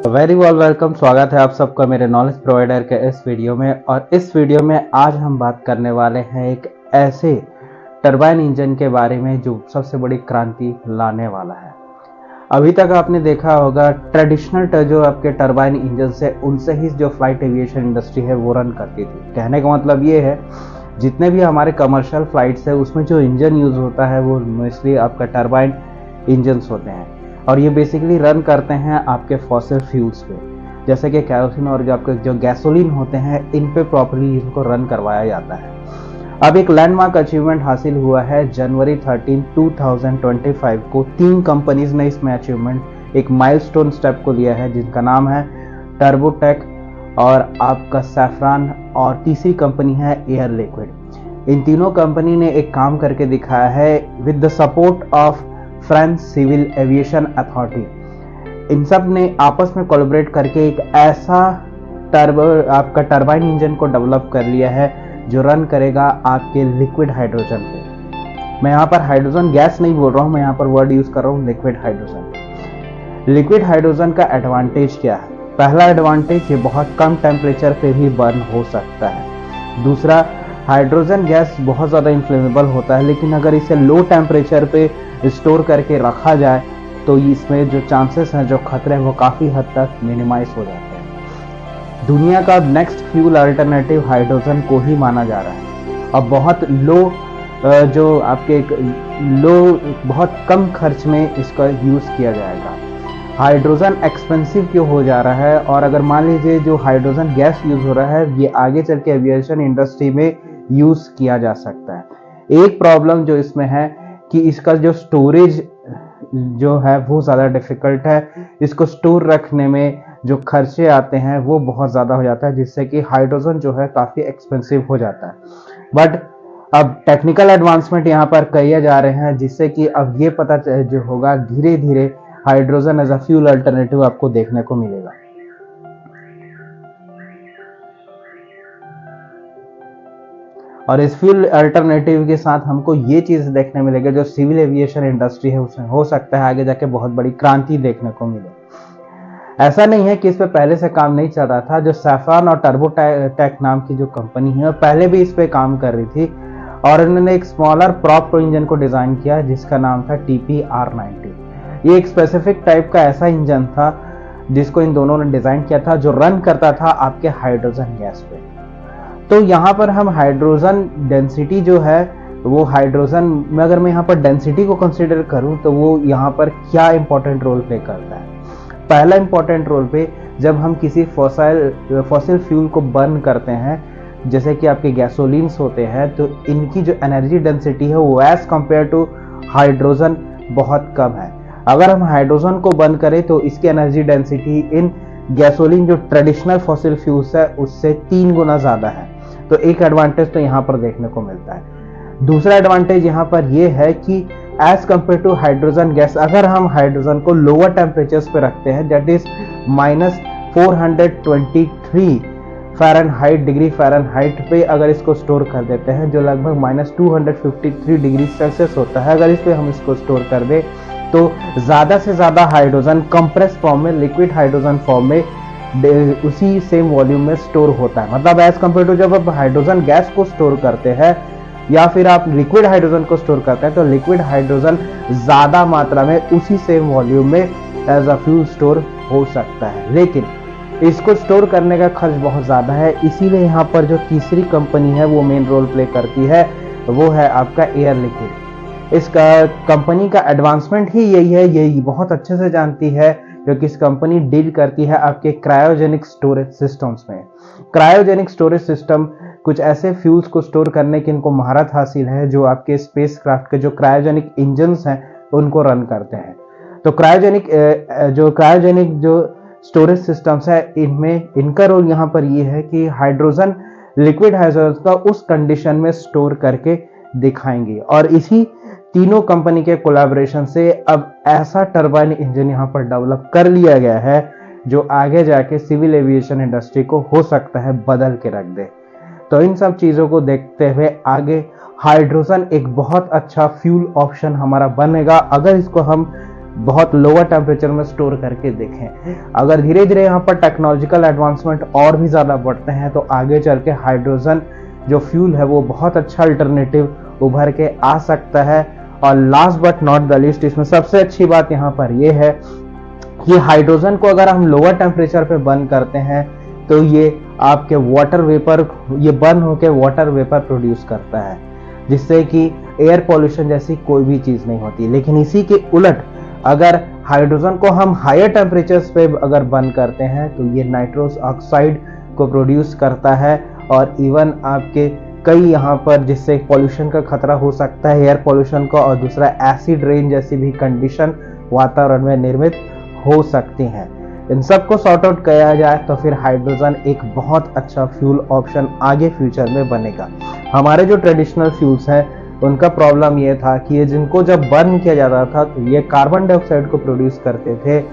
Very welcome. स्वागत है आप सबका मेरे नॉलेज प्रोवाइडर के इस वीडियो में। और इस वीडियो में आज हम बात करने वाले हैं एक ऐसे टरबाइन इंजन के बारे में जो सबसे बड़ी क्रांति लाने वाला है। अभी तक आपने देखा होगा ट्रेडिशनल जो आपके टरबाइन इंजन से उनसे ही जो फ्लाइट एविएशन इंडस्ट्री है वो रन करती थी। कहने का मतलब ये है जितने भी हमारे कमर्शियल फ्लाइट्स है उसमें जो इंजन यूज होता है वो मोस्टली आपका टरबाइन इंजन्स होते हैं और ये बेसिकली रन करते हैं आपके फॉसिल फ्यूल्स पे, जैसे कि कैरोसिन और जो आपके जो गैसोलीन होते हैं इन पे प्रॉपर्ली इनको रन करवाया जाता है। अब एक लैंडमार्क अचीवमेंट हासिल हुआ है जनवरी 13, 2025 को। 3 कंपनीज ने इसमें अचीवमेंट एक माइलस्टोन स्टेप को लिया है जिनका नाम है टर्बोटेक और आपका सैफरन और तीसरी कंपनी है एयर लिक्विड। इन तीनों कंपनी ने एक काम करके दिखाया है with the support of French civil aviation authority. इन सब ने आपस में कोलैबोरेट करके एक ऐसा आपका टरबाइन इंजन को डेवलप कर लिया है जो रन करेगा आपके लिक्विड हाइड्रोजन पे। मैं यहाँ पर हाइड्रोजन गैस नहीं बोल रहा हूँ, मैं यहाँ पर वर्ड यूज कर रहा हूँ लिक्विड हाइड्रोजन। लिक्विड हाइड्रोजन का एडवांटेज क्या है? पहला एडवांटेज ये बहुत कम टेम्परेचर पे भी बर्न हो सकता है। दूसरा, हाइड्रोजन गैस बहुत ज़्यादा इन्फ्लेमेबल होता है, लेकिन अगर इसे लो टेम्परेचर पे स्टोर करके रखा जाए तो इसमें जो चांसेस हैं, जो खतरे हैं वो काफ़ी हद तक मिनिमाइज हो जाते हैं। दुनिया का नेक्स्ट फ्यूल अल्टरनेटिव हाइड्रोजन को ही माना जा रहा है। अब बहुत जो आपके बहुत कम खर्च में इसका यूज़ किया जाएगा। हाइड्रोजन एक्सपेंसिव क्यों हो जा रहा है? और अगर मान लीजिए जो हाइड्रोजन गैस यूज़ हो रहा है ये आगे चल के एविएशन इंडस्ट्री में यूज़ किया जा सकता है। एक प्रॉब्लम जो इसमें है कि इसका जो स्टोरेज जो है वो ज़्यादा डिफ़िकल्ट है। इसको स्टोर रखने में जो खर्चे आते हैं वो बहुत ज़्यादा हो जाता है, जिससे कि हाइड्रोजन जो है काफ़ी एक्सपेंसिव हो जाता है। बट अब टेक्निकल एडवांसमेंट यहाँ पर किए जा रहे हैं जिससे कि अब ये पता जो होगा धीरे धीरे hydrogen as a fuel alternative आपको देखने को मिलेगा। और इस फ्यूल अल्टरनेटिव के साथ हमको ये चीज़ देखने मिलेगा जो सिविल एविएशन इंडस्ट्री है उसमें हो सकता है आगे जाके बहुत बड़ी क्रांति देखने को मिले। ऐसा नहीं है कि इस पे पहले से काम नहीं चल रहा था। जो सैफरन और टर्बोटेक नाम की जो कंपनी है पहले भी इस पे काम कर रही थी और इन्होंने एक स्मॉलर प्रॉप इंजन को डिज़ाइन किया जिसका नाम था TPR90। ये एक स्पेसिफिक टाइप का ऐसा इंजन था जिसको इन दोनों ने डिज़ाइन किया था जो रन करता था आपके हाइड्रोजन गैस पे। तो यहाँ पर हम हाइड्रोजन डेंसिटी जो है वो हाइड्रोजन में अगर मैं यहाँ पर डेंसिटी को कंसीडर करूँ तो वो यहाँ पर क्या इंपॉर्टेंट रोल प्ले करता है? पहला इंपॉर्टेंट रोल पे जब हम किसी फॉसिल फ्यूल को बर्न करते हैं जैसे कि आपके गैसोलीन्स होते हैं तो इनकी जो एनर्जी डेंसिटी है वो एज कंपेयर टू हाइड्रोजन बहुत कम है। अगर हम हाइड्रोजन को बर्न करें तो इसकी एनर्जी डेंसिटी इन गैसोलीन जो ट्रेडिशनल फॉसिल फ्यूल्स है उससे 3 गुना ज़्यादा है। तो एक एडवांटेज तो यहाँ पर देखने को मिलता है। दूसरा एडवांटेज यहाँ पर यह है कि as compare to hydrogen gas अगर हम हाइड्रोजन को लोअर टेम्परेचर्स पे रखते हैं that is -423 Fahrenheit degree Fahrenheit पे अगर इसको स्टोर कर देते हैं जो लगभग -253 डिग्री सेल्सियस होता है, अगर इस पे हम इसको स्टोर कर दें तो ज़्यादा से ज़्यादा हाइड्रोजन कंप्रेस फॉर्म में लिक्विड हाइड्रोजन फॉर्म में उसी सेम वॉल्यूम में स्टोर होता है। मतलब एज कंपेयर टू जब आप हाइड्रोजन गैस को स्टोर करते हैं या फिर आप लिक्विड हाइड्रोजन को स्टोर करते हैं तो लिक्विड हाइड्रोजन ज़्यादा मात्रा में उसी सेम वॉल्यूम में एज अ फ्यूल स्टोर हो सकता है, लेकिन इसको स्टोर करने का खर्च बहुत ज़्यादा है। इसीलिए यहाँ पर जो तीसरी कंपनी है वो मेन रोल प्ले करती है, वो है आपका एयर लिक्विड। इसका कंपनी का एडवांसमेंट ही यही है, यही बहुत अच्छे से जानती है क्योंकि इस कंपनी डील करती है आपके क्रायोजेनिक स्टोरेज सिस्टम्स में। क्रायोजेनिक स्टोरेज सिस्टम कुछ ऐसे फ्यूल्स को स्टोर करने की इनको महारत हासिल है जो आपके स्पेसक्राफ्ट के जो क्रायोजेनिक इंजन्स हैं उनको रन करते हैं। तो क्रायोजेनिक जो स्टोरेज सिस्टम्स है इनमें इनका रोल यहाँ पर ये है कि हाइड्रोजन लिक्विड हाइड्रोजन का उस कंडीशन में स्टोर करके दिखाएंगे। और इसी तीनों कंपनी के कोलैबोरेशन से अब ऐसा टरबाइन इंजन यहाँ पर डेवलप कर लिया गया है जो आगे जाके सिविल एविएशन इंडस्ट्री को हो सकता है बदल के रख दे। तो इन सब चीज़ों को देखते हुए आगे हाइड्रोजन एक बहुत अच्छा फ्यूल ऑप्शन हमारा बनेगा अगर इसको हम बहुत लोअर टेम्परेचर में स्टोर करके देखें। अगर धीरे धीरे यहाँ पर टेक्नोलॉजिकल एडवांसमेंट और भी ज़्यादा बढ़ते हैं तो आगे चल के हाइड्रोजन जो फ्यूल है वो बहुत अच्छा अल्टरनेटिव उभर के आ सकता है। और last but not the least, इसमें सबसे अच्छी बात यहाँ पर ये है कि हाइड्रोजन को अगर हम लोअर टेम्परेचर पे बर्न करते हैं तो ये आपके वाटर वेपर, ये बर्न होकर वाटर वेपर प्रोड्यूस करता है, जिससे कि एयर पॉल्यूशन जैसी कोई भी चीज़ नहीं होती। लेकिन इसी के उलट अगर हाइड्रोजन को हम हायर टेम्परेचर्स पे अगर बर्न करते हैं तो ये नाइट्रोस ऑक्साइड को प्रोड्यूस करता है और इवन आपके कई यहाँ पर जिससे पॉल्यूशन का खतरा हो सकता है, एयर पॉल्यूशन का, और दूसरा एसिड रेन जैसी भी कंडीशन वातावरण में निर्मित हो सकती हैं। इन सबको सॉर्ट आउट किया जाए तो फिर हाइड्रोजन एक बहुत अच्छा फ्यूल ऑप्शन आगे फ्यूचर में बनेगा। हमारे जो ट्रेडिशनल फ्यूल्स हैं उनका प्रॉब्लम ये था कि ये जिनको जब बर्न किया जाता था तो ये कार्बन डाइऑक्साइड को प्रोड्यूस करते थे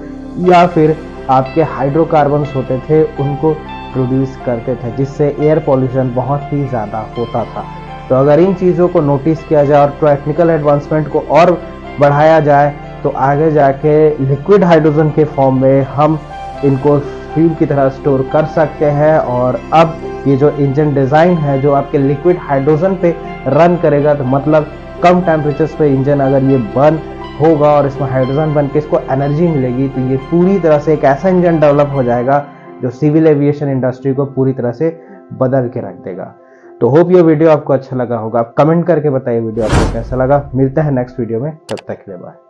या फिर आपके हाइड्रोकार्बन्स होते थे उनको प्रोड्यूस करते थे, जिससे एयर पॉल्यूशन बहुत ही ज़्यादा होता था। तो अगर इन चीज़ों को नोटिस किया जाए और टेक्निकल एडवांसमेंट को और बढ़ाया जाए तो आगे जाके लिक्विड हाइड्रोजन के फॉर्म में हम इनको फ्यूल की तरह स्टोर कर सकते हैं। और अब ये जो इंजन डिज़ाइन है जो आपके लिक्विड हाइड्रोजन पे रन करेगा, तो मतलब कम टेम्परेचर्स पे इंजन अगर ये बर्न होगा और इसमें हाइड्रोजन बन के इसको एनर्जी मिलेगी तो ये पूरी तरह से एक ऐसा इंजन डेवलप हो जाएगा जो सिविल एविएशन इंडस्ट्री को पूरी तरह से बदल के रख देगा। तो होप ये वीडियो आपको अच्छा लगा होगा। आप कमेंट करके बताइए वीडियो आपको कैसा लगा। मिलते हैं नेक्स्ट वीडियो में, तब तक के लिए बाय।